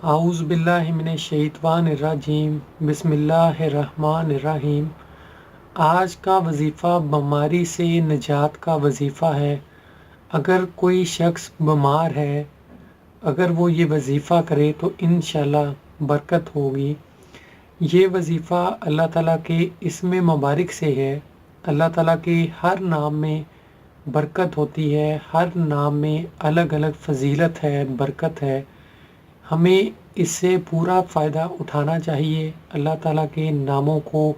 اعوذ باللہ من الشیطان الرجیم بسم اللہ الرحمن الرحیم۔ آج کا وظیفہ بیماری سے نجات کا وظیفہ ہے۔ اگر کوئی شخص بیمار ہے، اگر وہ یہ وظیفہ کرے تو انشاءاللہ برکت ہوگی۔ یہ وظیفہ اللہ تعالیٰ کے اسم مبارک سے ہے۔ اللہ تعالیٰ کے ہر نام میں برکت ہوتی ہے، ہر نام میں الگ الگ فضیلت ہے، برکت ہے۔ ہمیں اس سے پورا فائدہ اٹھانا چاہیے، اللہ تعالیٰ کے ناموں کو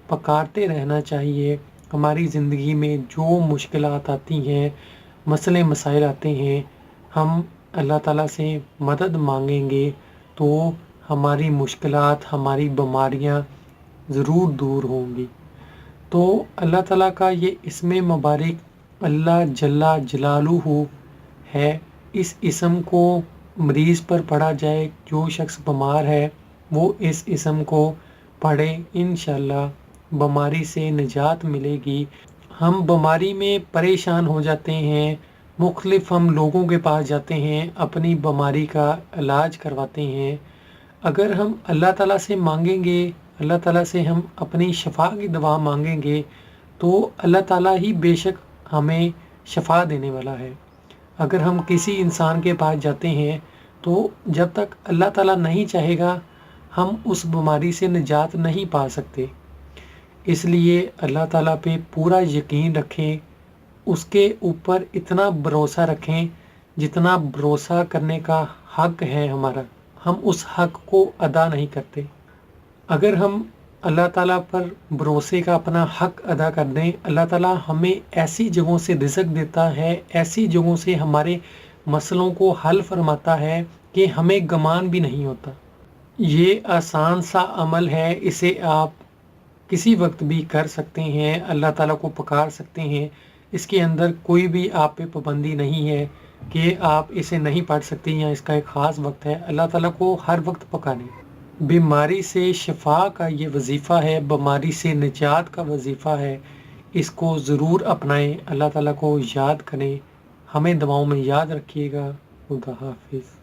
پکارتے رہنا چاہیے۔ ہماری زندگی میں جو مشکلات آتی ہیں، مسئلے مسائل آتے ہیں، ہم اللہ تعالیٰ سے مدد مانگیں گے تو ہماری مشکلات، ہماری بیماریاں ضرور دور ہوں گی۔ تو اللہ تعالیٰ کا یہ اسم مبارک اللہ جل جلالہ ہے۔ اس اسم کو مریض پر پڑھا جائے، جو شخص بیمار ہے وہ اس اسم کو پڑھے، انشاءاللہ بیماری سے نجات ملے گی۔ ہم بیماری میں پریشان ہو جاتے ہیں، مختلف ہم لوگوں کے پاس جاتے ہیں، اپنی بیماری کا علاج کرواتے ہیں۔ اگر ہم اللہ تعالیٰ سے مانگیں گے، اللہ تعالیٰ سے ہم اپنی شفا کی دعا مانگیں گے تو اللہ تعالیٰ ہی بے شک ہمیں شفا دینے والا ہے۔ اگر ہم کسی انسان کے پاس جاتے ہیں تو جب تک اللہ تعالیٰ نہیں چاہے گا ہم اس بیماری سے نجات نہیں پا سکتے۔ اس لیے اللہ تعالیٰ پہ پورا یقین رکھیں، اس کے اوپر اتنا بھروسہ رکھیں جتنا بھروسہ کرنے کا حق ہے ہمارا، ہم اس حق کو ادا نہیں کرتے۔ اگر ہم اللہ تعالیٰ پر بھروسے کا اپنا حق ادا کر دیں، اللہ تعالیٰ ہمیں ایسی جگہوں سے رزق دیتا ہے، ایسی جگہوں سے ہمارے مسئلوں کو حل فرماتا ہے کہ ہمیں گمان بھی نہیں ہوتا۔ یہ آسان سا عمل ہے، اسے آپ کسی وقت بھی کر سکتے ہیں، اللہ تعالیٰ کو پکار سکتے ہیں۔ اس کے اندر کوئی بھی آپ پہ پابندی نہیں ہے کہ آپ اسے نہیں پڑھ سکتے یا اس کا ایک خاص وقت ہے۔ اللہ تعالیٰ کو ہر وقت پکاریں۔ بیماری سے شفا کا یہ وظیفہ ہے، بیماری سے نجات کا وظیفہ ہے۔ اس کو ضرور اپنائیں، اللہ تعالیٰ کو یاد کریں، ہمیں دعاؤں میں یاد رکھیے گا۔ خدا حافظ۔